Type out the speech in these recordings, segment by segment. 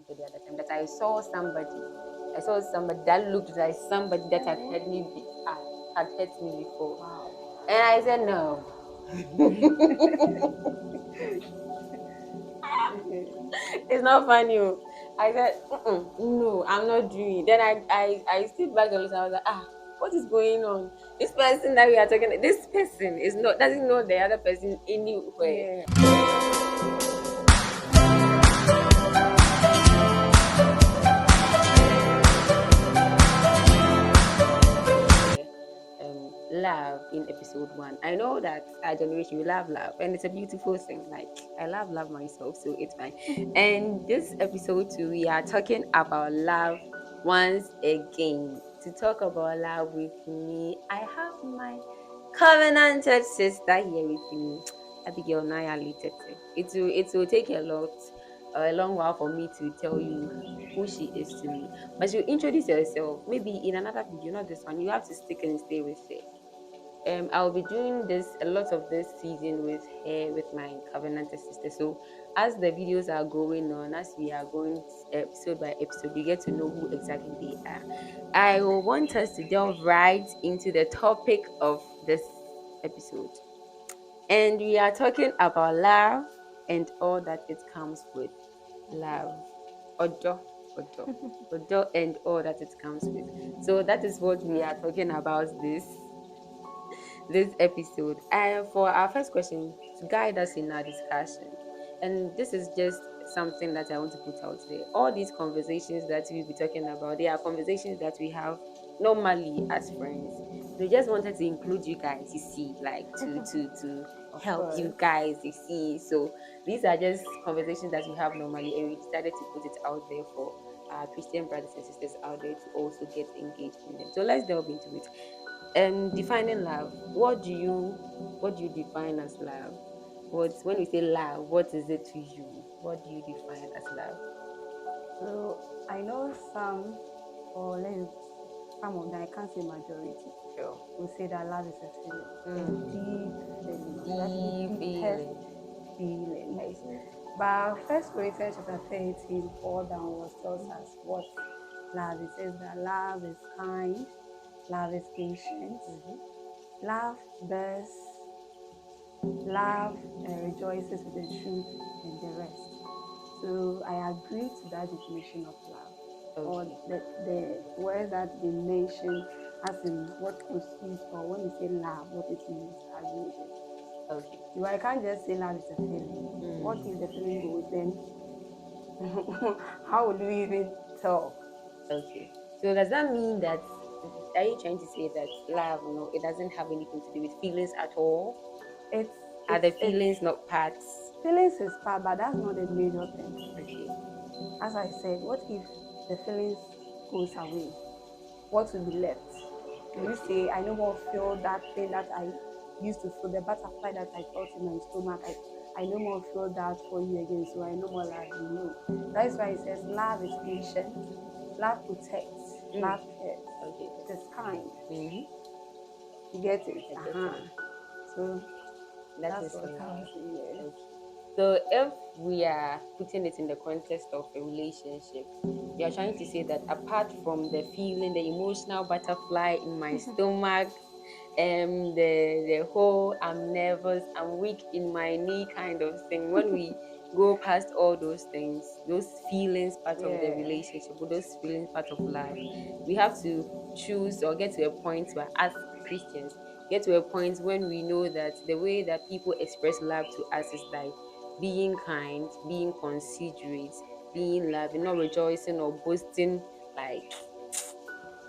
for the other time that I saw somebody that looked like somebody that had hurt me before. Wow. And I said no. It's not funny. I said, no, I'm not doing it. Then I stood back and I was like, what is going on? This person that we are talking, this person doesn't know the other person anywhere. Yeah. Love in episode 1. I know that our generation we love love, and it's a beautiful thing. Like I love love myself, so it's fine. And this episode 2, we are talking about love once again. To talk about love with me, I have my covenanted sister here with me, Abigail Naya Litete. It will take a long while for me to tell you who she is to me. But you introduce yourself, maybe in another video, not this one. You have to stick and stay with it. I'll be doing a lot of this season with her, with my covenanted sister. So as the videos are going on, as we are going episode by episode, you get to know who exactly they are. I will want us to delve right into the topic of this episode. And we are talking about love and all that it comes with. Love. Odo, Odo, and all that it comes with. So that is what we are talking about this episode. And for our first question, to guide us in our discussion, and this is just something that I want to put out there. All these conversations that we'll be talking about, they are conversations that we have normally as friends. We just wanted to include you guys, you see, like to Of help course. you guys, you see. So these are just conversations that we have normally, and we decided to put it out there for our Christian brothers and sisters out there to also get engaged in them. So let's delve into it. Defining love. What do you define as love? When we say love, what is it to you? What do you define as love? So I know some, or some of them, I can't say majority, Sure. will say that love is a feeling, a deep feeling, that's the Deep deepest feeling. feeling. I Yes. see. But First Corinthians chapter 13, 4 downwards tells us what love is. It says that love is kind, love is patient, love bears, love rejoices with the truth, and the rest. So I agree to that definition of love, or Okay. the words that they mention as in what constitutes, or when we say love, what it means. I agree with it. Okay. So I can't just say love is a feeling. What if the feeling goes, then how would we even tell? Okay. So does that mean that are you trying to say that love, it doesn't have anything to do with feelings at all? It's Are the it's feelings not parts? feelings is part, but that's not the major thing. Okay. As I said, what if the feelings goes away? What will be left? Will you Okay. say, I no more feel that thing that I used to feel, the butterfly that I felt in my stomach? I no more feel that for you again, so I no more love you. No. That's why it says love is patient, love protects, love cares. Okay. It is kind. Mm-hmm. You get it? I get it. So That that's is what I love. would say, yes. Okay. So if we are putting it in the context of a relationship, we are trying to say that apart from the feeling, the emotional butterfly in my stomach, the whole I'm nervous, I'm weak in my knee kind of thing, when we go past all those things, those feelings part of the Yeah. relationship, or those feelings part of love, we have to choose or get to a point where, as Christians, get to a point when we know that the way that people express love to us is like being kind, being considerate, being loving, not rejoicing or boasting. Like,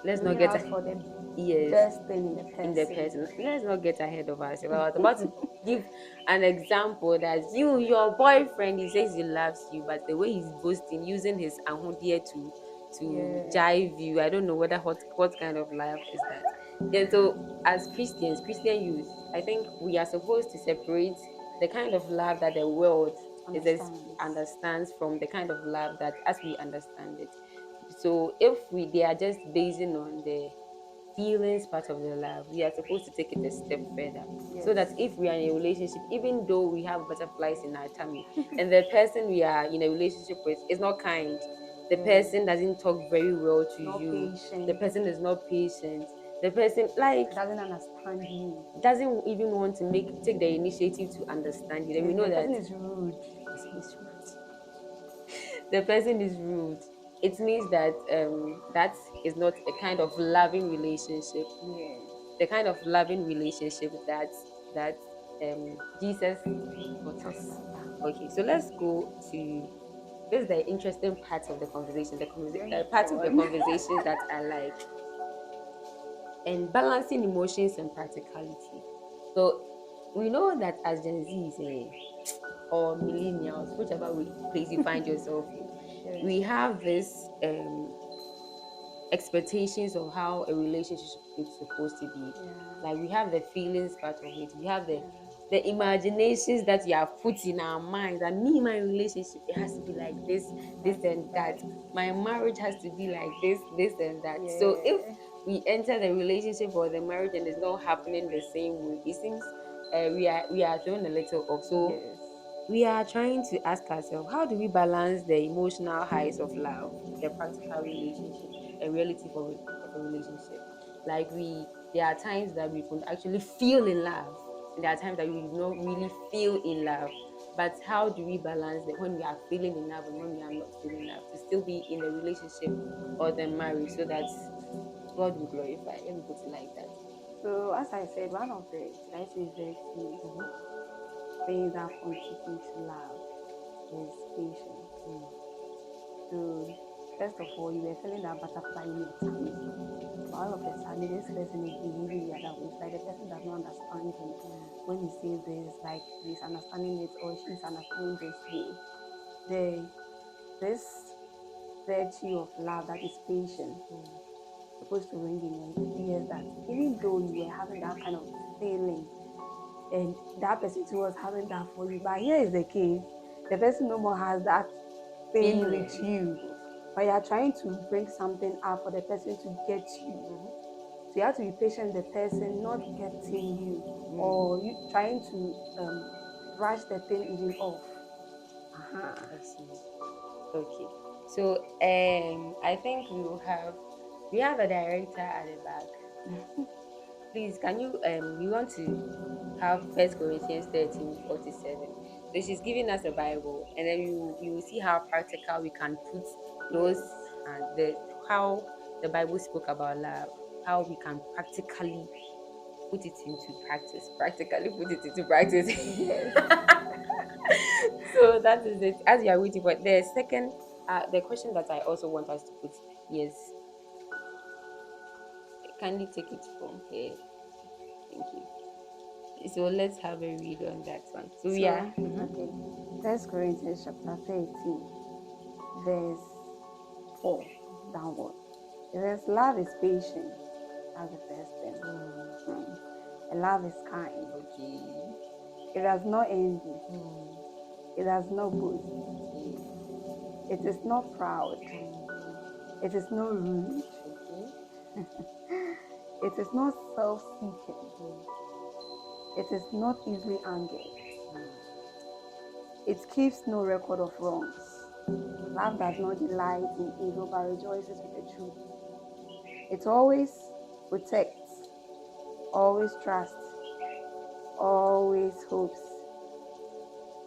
let's not Looking get out for the yes best thing in the in the person. person. Let's not get ahead of ourselves. I was about to give an example that your boyfriend, he says he loves you, but the way he's boasting, using his ahundia to Yeah. jive you, I don't know what kind of love is that. Yeah, so as Christians, Christian youth, I think we are supposed to separate the kind of love that the world Understands. understands from the kind of love that as we understand it. So if they are just basing on the feelings part of the love, we are supposed to take it a step further. So Yes. that if we are in a relationship, even though we have butterflies in our tummy, and the person we are in a relationship with is not kind, the Yeah. person doesn't talk very well to Not you, the patient. person is not patient, the person like Doesn't understand you. doesn't even want to take the initiative to understand you, then we Yes, know the that person is rude. person is rude. The person is rude. It means that that is not a kind of loving relationship, Yes. the kind of loving relationship that Jesus taught Talk us. about. Okay, so let's go to this is the interesting part of the conversation, Bring the it part of the on. conversation that I like, and balancing emotions and practicality. So we know that as Gen Zs, or millennials, whichever place you find yourself in, Yes. we have this expectations of how a relationship is supposed to be. Yeah. Like we have the feelings part of it, we have Yeah. the imaginations that we have put in our minds. And me, my relationship, it has to be like this That and is that. that. My marriage has to be like this and that. So if Yeah. we enter the relationship or the marriage and it's not happening the same way, it seems we are thrown a little off. So Yes. we are trying to ask ourselves, how do we balance the emotional highs of love, the practical relationship, and reality of a relationship? Like there are times that we could actually feel in love, and there are times that we do not really feel in love. But how do we balance that when we are feeling in love and when we are not feeling love to still be in the relationship or the marriage so that God will glorify? Let me put it like that. So as I said, one of the should I say very few Mm-hmm. things that contribute to love is patience. Mm. So first of all, you were feeling that butterfly in your tummy. All of a sudden, this person is behaving the other way. It's like the person does not understand you. When he says this, like he's understanding it or she's understanding this way. The this virtue of love that is patient supposed to ring in your ears that even though you were having that kind of feeling and that person too was having that for you, but here is the case: the person no more has that thing with Feeling. you, but you are trying to bring something up for the person to get you. Mm-hmm. So you have to be patient with the person not getting you or you trying to brush the thing even off. Uh-huh. I see. Okay. So I think we have a director at the back. Please, can you we want to have First Corinthians 13:47. So she's giving us a Bible, and then we will see how practical we can put those Yes. the how the Bible spoke about love, how we can practically put it into practice. Practically put it into practice. Yes. So that is it. As you are waiting for the second, the question that I also want us to put, yes, kindly take it from here. Thank you. So let's have a read on that one. So we are. So, okay. First Corinthians chapter 13, verse 4 downward. It says, love is patient. That's the first thing. Mm. And love is kind. Okay. It does not envy. Hmm. It does not boast. Okay. It is not proud. It is not rude. Okay. It is not self seeking. Hmm. It is not easily angered. Hmm. It keeps no record of wrongs. Love does not delight in evil but rejoices with the truth. It always protects, always trusts, always hopes,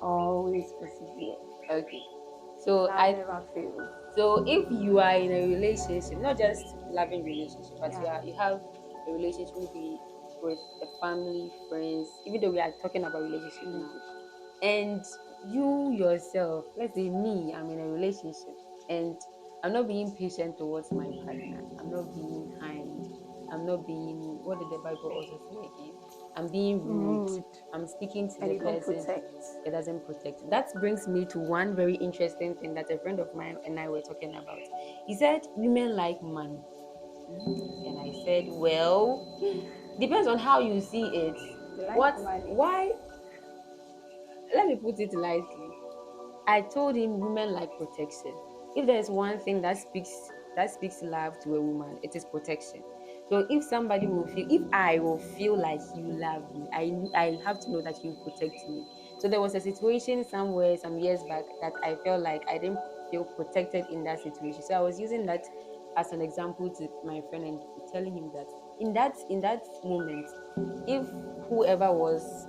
always perseveres. Okay. So Love I never fails. So if you are in a relationship, not just loving relationship, but Yeah. you have a relationship maybe with a family, friends, even though we are talking about relationship now, Relationship. and you yourself, let's say me, I'm in a relationship and I'm not being patient towards my partner, I'm not being kind, I'm not being, what did the Bible also say again? I'm being rude, Rude. I'm speaking to And the you don't person, protect. it doesn't protect. That brings me to one very interesting thing that a friend of mine and I were talking about. He said women like money, and I said, well, depends on how you see it. You like What? money. Why? Let me put it lightly. I told him women like protection. If there's one thing that speaks love to a woman, it is protection. So if somebody will feel, if I will feel like you love me, I have to know that you protect me. So there was a situation somewhere some years back that I felt like I didn't feel protected in that situation. So I was using that as an example to my friend and telling him that in that moment, if whoever was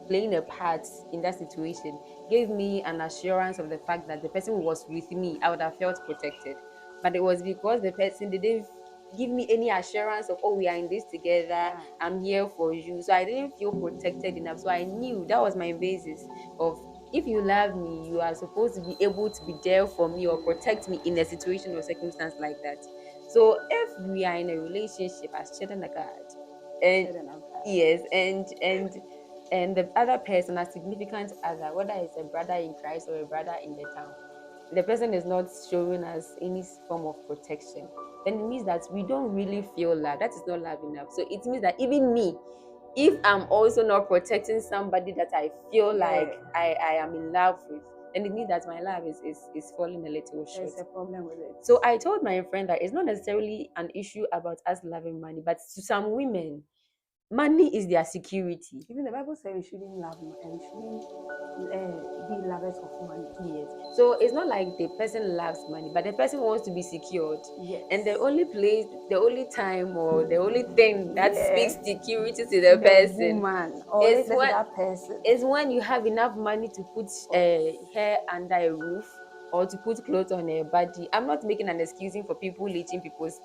playing a part in that situation gave me an assurance of the fact that the person was with me, I would have felt protected. But it was because the person didn't give me any assurance of, oh, we are in this together, Yeah. I'm here for you. So I didn't feel protected enough. So I knew that was my basis of, if you love me, you are supposed to be able to be there for me or protect me in a situation or circumstance like that. So if we are in a relationship as children of God, and Children of God. yes, and the other person, a significant other, whether it's a brother in Christ or a brother in the town, the person is not showing us any form of protection, then it means that we don't really feel love. That is not love enough. So it means that even me, if I'm also not protecting somebody that I feel Yeah. like I am in love with, then it means that my love is falling a little short. There's a problem with it. So I told my friend that it's not necessarily an issue about us loving money, but to some women, money is their security. Even the Bible says we shouldn't love and we shouldn't be lovers of money. Yes. So it's not like the person loves money, but the person wants to be secured. Yes. And the only place, the only time, or the only thing that Yeah. speaks security to To the the person woman, or is let's say when that person. is when you have enough money to put hair under a roof or to put clothes on a body. I'm not making an excusing for people leeching people's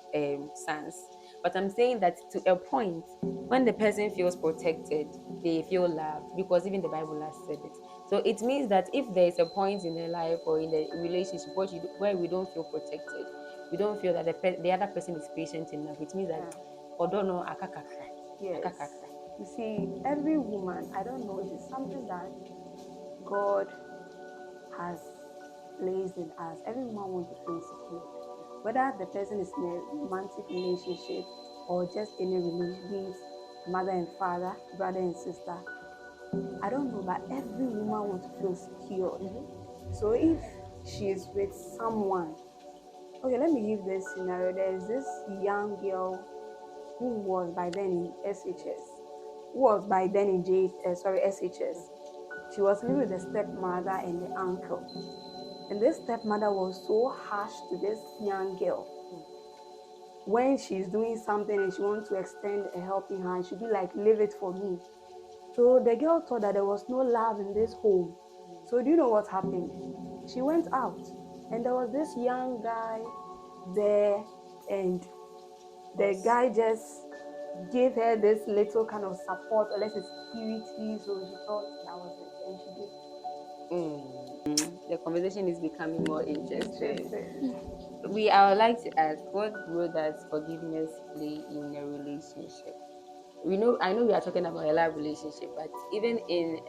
sons, but I'm saying that to a point, when the person feels protected, they feel loved, because even the Bible has said it. So it means that if there is a point in their life or in the relationship where we don't feel protected, we don't feel that the other person is patient enough, it means that Yeah. odono akakakra, Yes. akakakra. You see, every woman, I don't know, it is something that God has placed in us. Every woman wants to feel secure. Whether the person is in a romantic relationship or just any relationship, be it mother and father, brother and sister, I don't know, but every woman wants to feel secure. So if she is with someone, okay, let me give this scenario. There's this young girl who was by then in SHS, who was by then in SHS. She was living with the stepmother and the uncle. And this stepmother was so harsh to this young girl. When she's doing something and she wants to extend a helping hand, she'll be like, leave it for me. So the girl thought that there was no love in this home. So do you know what happened? She went out and there was this young guy there, and the Was guy just gave her this little kind of support or let's say security. So she thought that was it. And she did. the conversation is becoming more interesting. Interesting. I would like to ask, what role does forgiveness play in a relationship? I know we are talking about a love relationship, but even in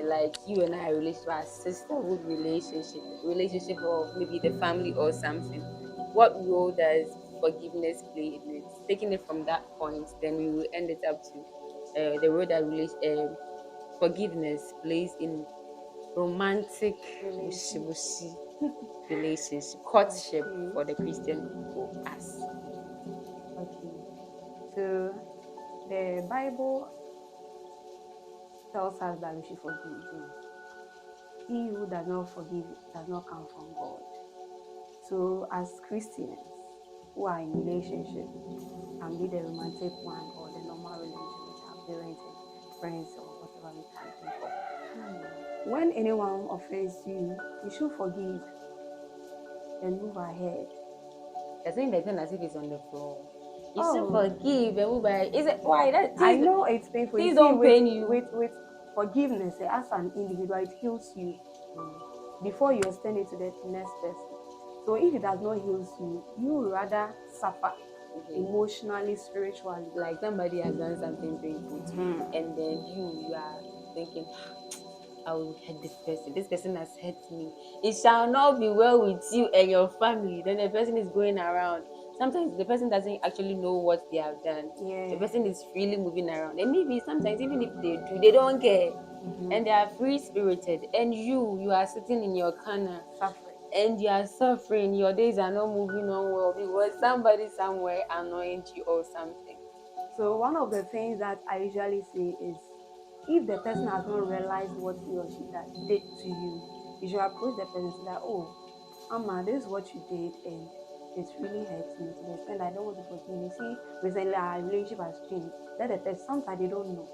like you and I relationship, our sisterhood relationship of maybe the family or something, what role does forgiveness play in it? Taking it from that point, then we will end it up to the role that forgiveness plays in romantic bushi Relationship. bushi relationship, courtship Okay. for the Christian people, us. Okay. So the Bible tells us that we should forgive. He who does not forgive does not come from God. So as Christians who are in relationship, can be the romantic one or the normal relationship with our parents and friends or whatever we can think of. When anyone offends you, you should forgive and move ahead. You're saying that thing as if it's on the floor. You should Oh, forgive and move by. Is it why that I things know it's painful. You things see, don't pain you? with forgiveness, as an individual, it heals you before you extend it to the next person. So if it does not heal you, you rather suffer Okay. emotionally, spiritually. Like somebody has done something painful to you, Mhm. and then you are thinking, I will hurt this person. This person has hurt me. It shall not be well with you and your family. Then the person is going around. Sometimes the person doesn't actually know what they have done. The Yeah. person is freely moving around. And maybe sometimes even if they do, they don't care. Mhm. And they are free spirited. And you are sitting in your corner Suffering. and you are suffering, your days are not moving on well because somebody somewhere annoyed you or something. So one of the things that I usually say is, if the person has not realized what he or she that did to you, you should approach the person and say that, oh, Amma, this is what you did, and it really hurts me to the extent I don't want to forgive you. See, recently our relationship has changed. Let the person, sometimes they don't know,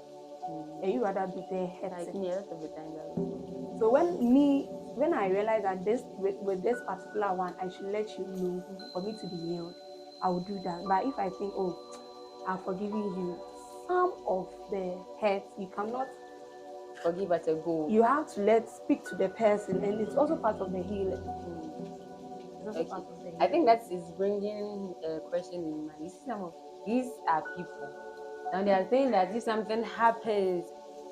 and you rather be there Like hurting. me, a lot of the time that was So when I realize that this with this particular one, I should let you know for me to be healed, I will do that. But if I think, oh, I've forgiven you, some of the hurts you cannot, forgive at a go. you have to let speak to the person, and it's also part of the healing. Mm. It's also Okay, part of the I think healing. that is bringing a question in mind. You see, some of these are people. Now they are saying that if something happens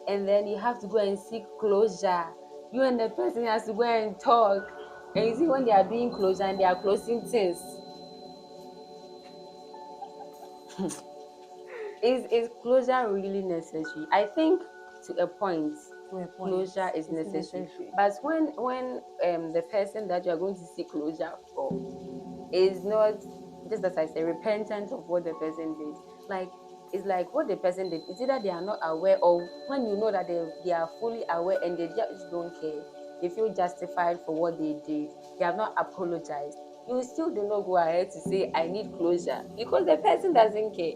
and then you have to go and seek closure, you and the person has to go and talk. And you see, when they are doing closure and they are closing things, is closure really necessary? I think to a point, To a point, closure is it's necessary. necessary. But when the person that you are going to seek closure for is not, just as I say, repentant of what the person did. Like, it's like what the person did. It's either they are not aware, or when you know that they are fully aware and they just don't care. They feel justified for what they did. They have not apologized. You still do not go ahead to say I need closure because the person doesn't care.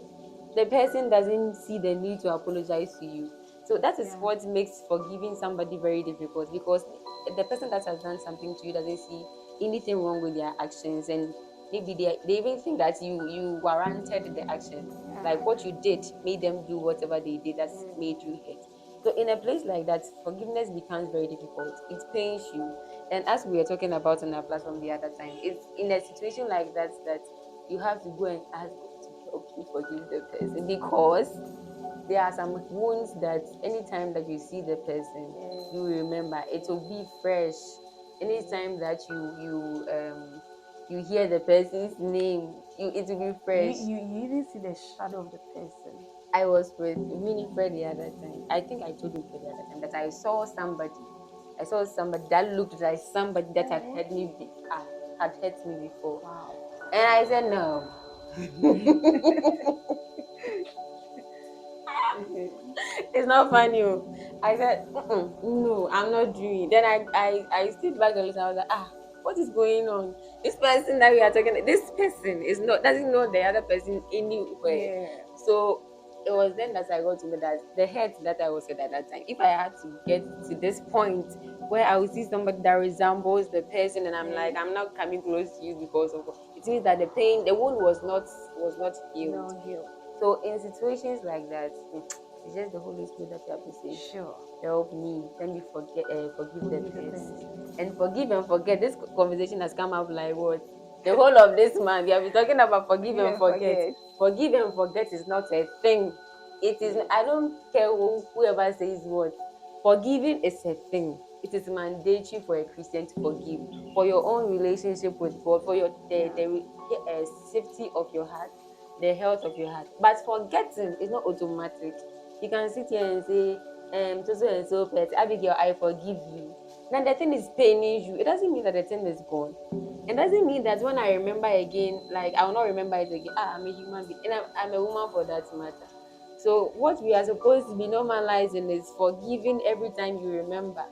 The person doesn't see the need to apologize to you. So that is Yeah, what makes forgiving somebody very difficult, because the person that has done something to you doesn't see anything wrong with their actions, and maybe they even think that you warranted the action, like yeah, what you did made them do whatever they did that's made you hurt. So in a place like that, forgiveness becomes very difficult. It pains you. And as we were talking about on our platform the other time, it's in a situation like that that you have to go and ask God to help you forgive the person, because there are some wounds that anytime that you see the person, yeah, you remember. It will be fresh. Anytime that you hear the person's name, it will be you, fresh. you even see the shadow of the person. I was with Winifred the other time. I think I told Winifred the other time that I saw somebody. I saw somebody that looked like somebody that had hurt me had hurt me before. Wow. And I said no. It's not funny. Oh. I said, no, I'm not doing it. Then I stood back and I was like, what is going on? This person that we are talking, this person is not doesn't know the other person anywhere. Yeah, So it was then that I got to know that the hurt that I was at that time. If I had to get to this point where I will see somebody that resembles the person, and I'm yeah. like, I'm not coming close to you because of it means that the pain, the wound was not healed. No heal. So in situations like that, it's just the Holy Spirit that you have to say, Sure. help me, let me forgive the Forgive the person. person. And forgive and forget. This conversation has come up like what? The whole of this month, we have been talking about forgive Forgive and and forget. forget. Forgive and forget is not a thing. It is, Yeah. I don't care whoever says what. Forgiving is a thing. It is mandatory for a Christian to forgive, for your own relationship with God, for your Yeah. the safety of your heart, the health of your heart. But forgetting is not automatic. You can sit here and say, so and so pet, Abigail, I forgive you. Now the thing is paining you. It doesn't mean that the thing is gone. It doesn't mean that when I remember again, like I will not remember it again. I'm a human being, and I'm a woman for that matter. So what we are supposed to be normalizing is forgiving every time you remember.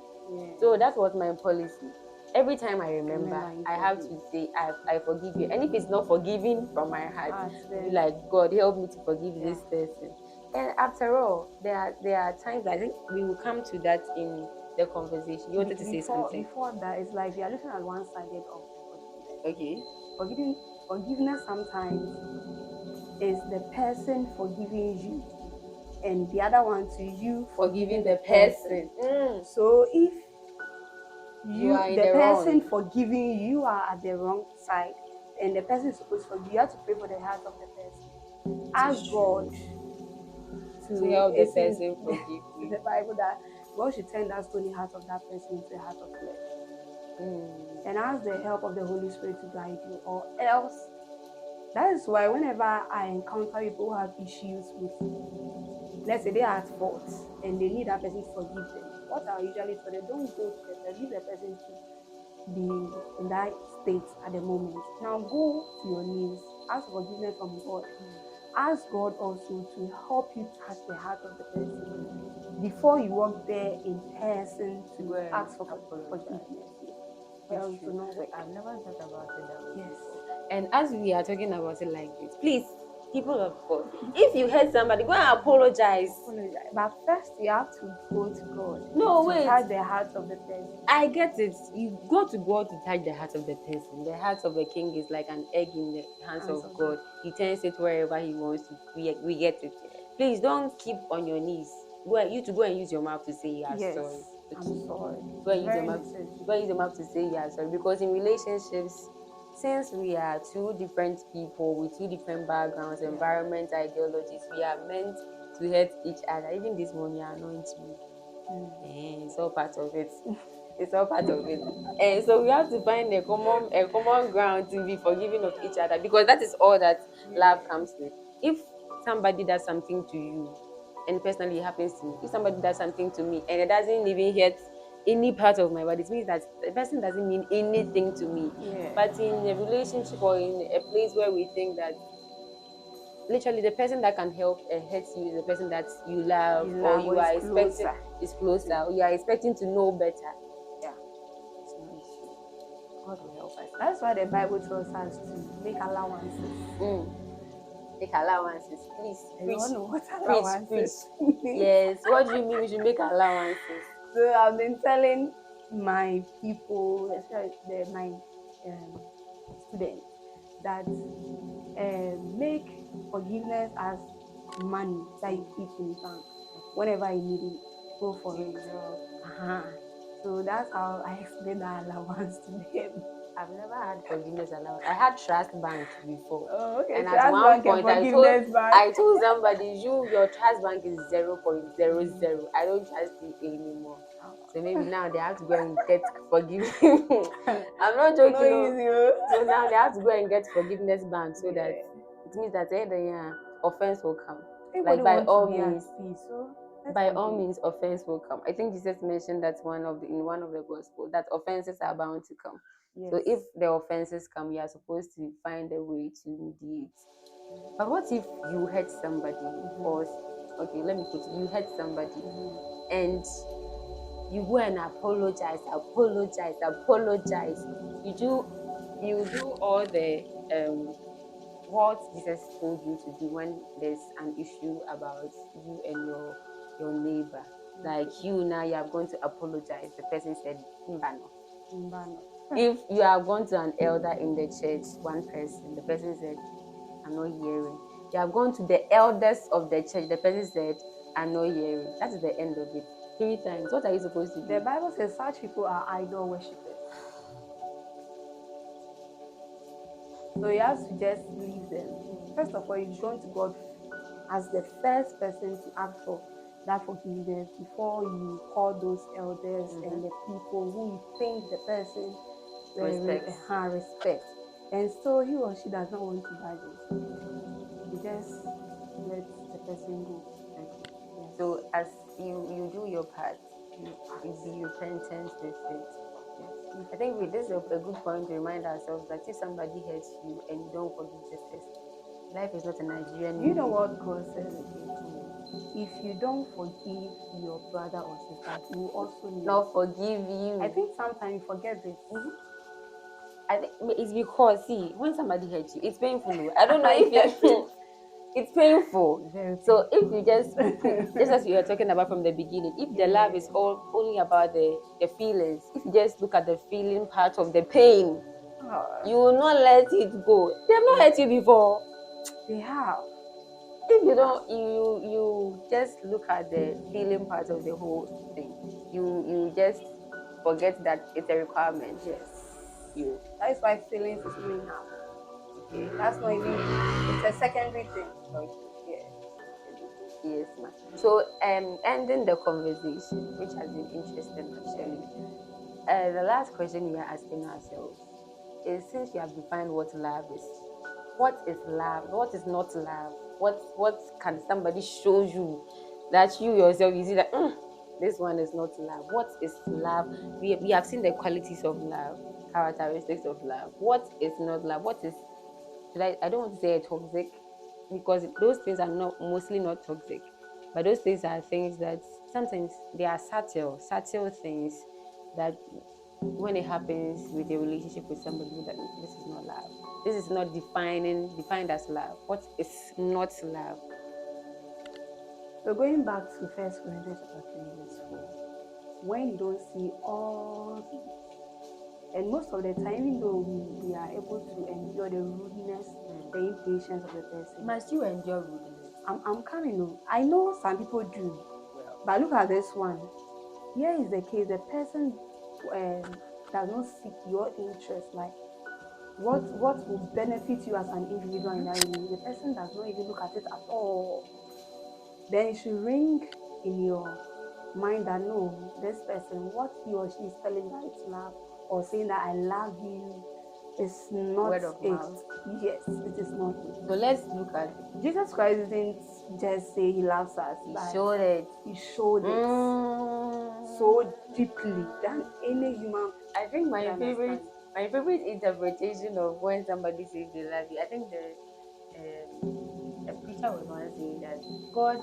So Yes. that was my policy. Every time I remember, Remember you I have forgive. to say, I forgive you. And if it's not forgiving from my heart, Heart I'll be then. like, God, help me to forgive Yeah. this person. And after all, there are times, I think we will come to that in the conversation. You wanted to say something. Before that, it's like we are looking at one sided of the forgiveness. Okay. Forgiving Forgiveness sometimes is the person forgiving you, and the other one to you forgiving Forgiving the the person. person. So if You are in the the person wrong. forgiving you are at the wrong side, and the person is supposed to forgive, you have to pray for the heart of the person. It Ask is God true. To to, help the it's in person forgive the you. Bible that God should turn that stony heart of that person into a heart of flesh. Mm. And ask the help of the Holy Spirit to guide you, or else. That is why whenever I encounter people who have issues with, let's say they are at fault and they need that person to forgive them, what I usually tell them, don't go to the person, leave the person to be in that state at the moment. Now go to your knees, ask forgiveness from God. Ask God also to help you touch the heart of the person before you walk there in person Go to and ask for apologize. forgiveness. Yeah. Or It's else it true. will not work. I've never thought about it that way Yes. before. And as we are talking about it like this, please, people of God, if you hurt somebody, go and apologize. Apologize. But first, you have to go to God No, to wait. touch the heart of the person. I get it. You go to God to touch the heart of the person. The heart of a king is like an egg in the hands Hands of of God. He turns it wherever he wants to. We get it. Please don't keep on your knees. Go and use your mouth to say you are Yes, sorry. I'm Okay. sorry. Go It's and use your very mouth. necessary. Go and use your mouth to say you are sorry. Because in relationships, since we are two different people with two different backgrounds, Yeah. environments, ideologies, we are meant to hurt each other. Even this morning, you are anointing me. It's all part of it. It's all part of it. And so we have to find a common ground to be forgiving of each other, because that is all that love comes with. If somebody does something to you, and personally it happens to me, if somebody does something to me and it doesn't even hit any part of my body, it means that the person doesn't mean anything to me. Yeah. But in a relationship or in a place where we think that literally the person that can help and hurt you is the person that you love, You or love or you is are expecting closer. is closer, or you are expecting to know better. Yeah, it's no issue. God will help us. That's why the Bible tells us to make allowances. Mm. Make allowances, please. I Preach, don't know what preach, preach. allowances means. Yes, what do you mean we should make allowances? So I've been telling my people, especially my students, that make forgiveness as money that you keep in bank. Whenever you need it, go for it. Uh-huh. So that's how I explain that allowance to them. I've never had forgiveness allowance. I had trust bank before. Oh, okay. And at Trust one bank and point I told forgiveness bank. I told somebody, your trust bank is 0.00. I don't trust you anymore. So maybe now they have to go and get forgiveness. I'm not It's not joking. No. easy. Oh. So now they have to go and get forgiveness bank, so that Yeah. it means that the offense will come. Everybody Like by wants to all be at means, peace, so let's by all forgive. means, offense will come. I think Jesus mentioned that in one of the gospel, that offenses are bound to come. Yes. So if the offenses come, you are supposed to find a way to mediate. But what if you hurt somebody, or okay, let me put it, you hurt somebody, and you go and apologize. You do all the what Jesus told you to do when there's an issue about you and your neighbor. Like you now, you are going to apologize. The person said, "Mbano." If you are going to an elder in the church, one person, the person said, "I'm not hearing." You have gone to the elders of the church, the person said, "I'm not hearing." That is the end of it. 3 times. What are you supposed to The do? Bible says such people are idol worshippers. So you have to just leave them. First of all, you've gone to God as the first person to ask for that forgiveness before you call those elders and the people who you think the person Respect. respect. And so he or she does not want to budge. You just let the person go. Okay. Yes. So as you do your part, You you pass. be repentant with it. Yes. I think this is a good point to remind ourselves that if somebody hurts you and you don't forgive justice, life is not a Nigerian Do you know movie. what God says again? If you don't forgive your brother or sister, he will also Not not. forgive you. I think sometimes you forget this. I think it's because, see, when somebody hurts you, it's painful. I don't know I if get you it's painful. Very So if painful. you just as we were talking about from the beginning, if the love is only about the feelings, if you just look at the feeling part of the pain, you will not let it go. They have not hurt you before. They have. If you don't, you just look at the feeling part of the whole thing. You just forget that it's a requirement. Yes. You That is why feelings is not enough. Okay. That's not even. It's a secondary thing. okay. Yeah. Yes, ma'am. So, ending the conversation, which has been interesting actually. The last question we are asking ourselves is: since you have defined what love is, what is love? What is not love? What can somebody show you that you yourself you see that this one is not love. What is love? We have seen the qualities of love, characteristics of love. What is not love? What is, I don't want to say toxic, because those things are not mostly not toxic, but those things are things that sometimes they are subtle things that when it happens with a relationship with somebody, that this is not love. This is not defined as love. What is not love? So going back to First Corinthians chapter 3, verse 4, when you don't see all these, and most of the time, even though we are able to endure the rudeness, the impatience of the person, Must you endure rudeness? I'm coming on. I know some people do, Well, but look at this one. Here is the case: the person does not seek your interest, like what will benefit you as an individual in that relationship. The person does not even look at it at all. Then it should ring in your mind that no, this person, what he or she is telling that it's love or saying that I love you is not word of it. mouth. Yes, it is not it. So let's look at, Jesus Christ didn't just say he loves us, he but showed it. he showed it so deeply than any human I think could understand. my favorite interpretation of when somebody says they love you. I think a preacher was once saying that God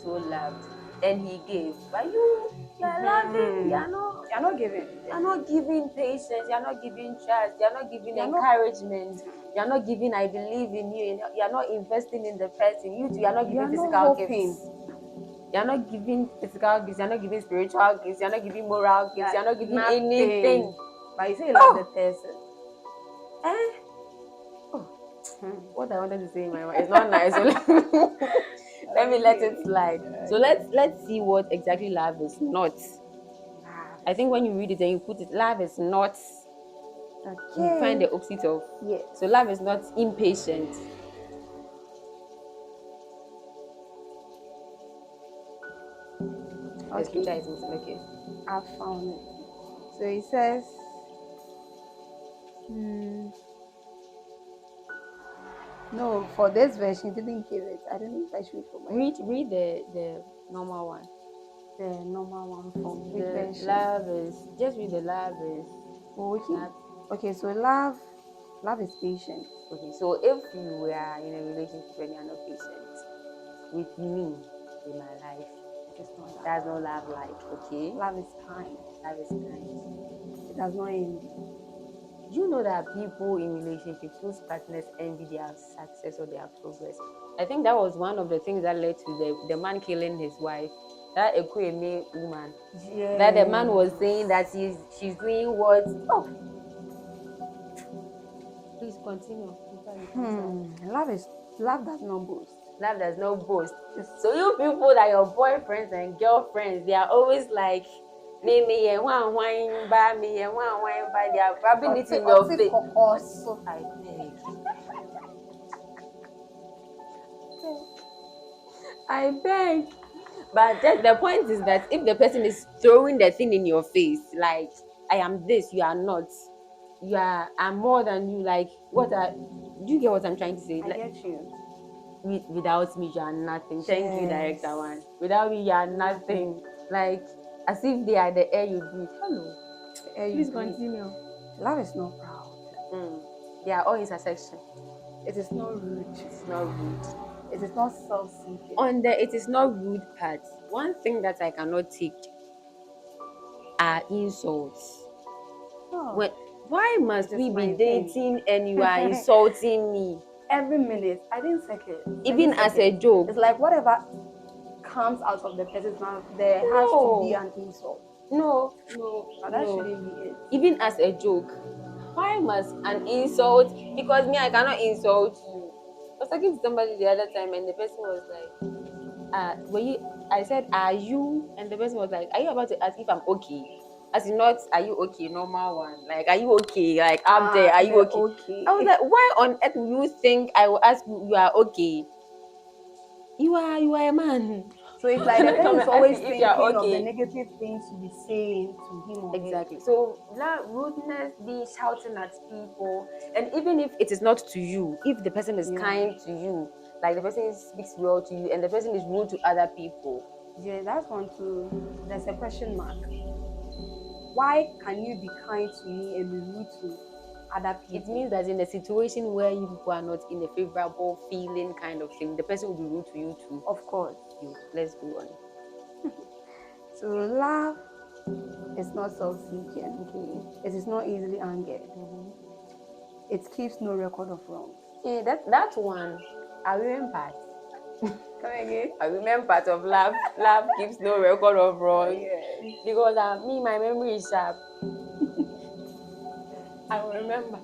so loved and He gave, but you are loving. Mhm. You're not giving. You are not giving patience. You are not giving trust. You are not giving You're not. encouragement. You are not giving I believe in you. You are not investing in the person. You too. You are not giving You're not physical hoping. gifts. You're not giving physical gifts, you're not giving spiritual gifts, you're not giving moral gifts, You're you're not giving nothing. anything. But you say you love the Oh, person. eh? Oh, Hmm. what I wanted to say in my mind is not nice. So let me let it Okay. slide. So Okay. let's see what exactly love is not. Love I is think when not. you read it and you put it, love is not, you find Okay. the opposite of. Yes. So love is not impatient. The Okay. scripture is missing. Okay. I found it. So it says, hmm, no, for this version, it didn't give it. I don't know if I should read for my Read the normal one. the normal one from which The version? love is just read the love is Okay. love. Okay, so love is patient. Okay, so if you were in a relationship and you're not patient with me in my life, It is not love. that's not love like, okay? Love is kind. Love is kind. It does not envy. Do you know that people in relationships whose partners envy their success or their progress? I think that was one of the things that led to the man killing his wife. That Ekweme woman. That the man was saying that Yes. she's doing what? Oh, please continue before you come start. Love does not boast. Love does not boast. Just So you people that your boyfriends and girlfriends, they are always like, me and one wine by me and one wine by. They are rubbing it in your face. also. I beg, I beg. But just the point is that if the person is throwing the thing in your face, like I am this, you are not. You are, I'm more than you. Like what are? Do you get what I'm trying to say? I Like get you. without me you are nothing. Thank you, Yes. director one. Without me you are Nothing. nothing. Like as if they are the air you breathe. Hello, The air you please breathe. continue. Love is not proud. Mm. They are all intersection. It is not rude. It's not rude. It is not self-seeking. On the it is not rude part, one thing that I cannot take are insults. Oh, When why it must is we be my thing. dating and you are insulting me? Every minute, I didn't second. Every Even as a second. joke. It's like whatever comes out of the person's mouth, there has to be No, an insult. no, no, Now that no. shouldn't be it. Even as a joke. Why must an insult? Because me, I cannot insult you. I was talking to somebody the other time, and the person was like, were you? I said, are you? And the person was like, are you about to ask if I'm okay? As in, not, are you okay? Normal one. Like, are you okay? Like, up there, are you The okay? I was okay. like, why on earth will you think I will ask you, you are okay? You are a man. So it's How like can the I come person and is ask always you if you are thinking of the okay? negative things to be saying to him or her. Exactly. So that rudeness, be shouting at people, and even if it is not to you, if the person is Yeah. kind to you, like the person speaks well to you, and the person is rude to other people, Yeah, that's one too. There's a question mark. Why can you be kind to me and be rude to other It people? means that in a situation where you people are not in a favorable feeling kind of thing, the person will be rude to you too. Of course. You let's go on. So love is not self-seeking. Okay. It is not easily angered. Mm-hmm. It keeps no record of wrongs. Yeah, that one. I remember. Come again? I remember part of love. Love keeps no record of Oh wrong yeah. because me, my memory is sharp. I will remember.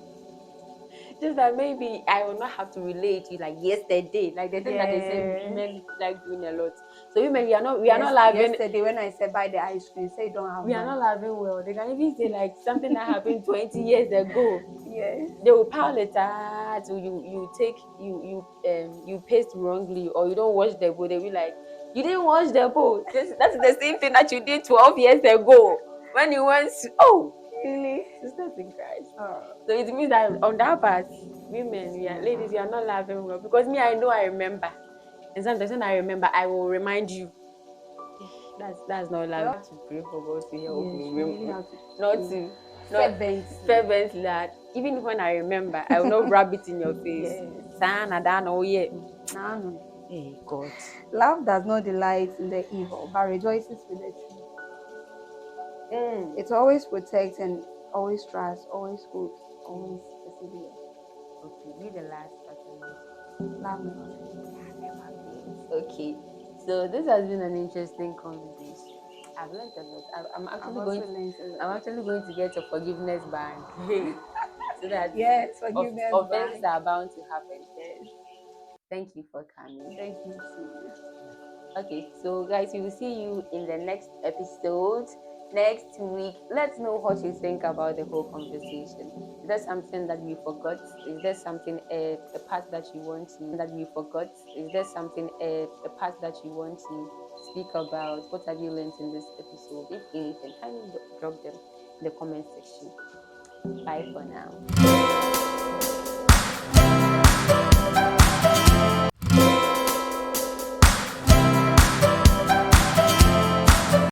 Just that maybe I will not have to relate to like yesterday, like the thing that they say Yeah. men like doing a lot. So women, we are not Yes. laughing. Yesterday when I said buy the ice cream, say you don't have We are money. not laughing well. They can even say like something that happened 20 years ago. Yes. They will pile it so you paste wrongly or you don't wash the bowl. They will like you didn't wash the bowl. That's the same thing that you did 12 years ago when you went. Oh, Really? sisters in Christ. Oh. So it means that on that part, women, ladies, you are not laughing well because me, I know I remember, and sometimes when I remember, I will remind you. That's not love. Well, You have to pray for God to help yes, me, you really have to not pray to not fervently. fervently. That even when I remember, I will not rub it in your face. Yes. Sana dan oh yeah. Nah, no. Hey God. Love does not delight in the evil, but rejoices with the truth. Mm. It always protects and always trusts, always hopes, always perseveres. Okay, be the last person. Love never fails. Okay, so this has been an interesting conversation. I've learned a lot. I'm I've actually also going to, learned a I'm lot. actually going to get a forgiveness bank. Hey, so that Yes, forgiveness offenses bank. are bound to happen. Yes. Thank you for coming. Thank you too. Okay, so guys, we will see you in the next episode next week. Let's know what you think about the whole conversation. Is there something that we forgot? Is there something a part that you want to that we forgot? Is there something a part that you want to speak about? What have you learned in this episode? If anything, kindly drop them in the comment section. Bye for now.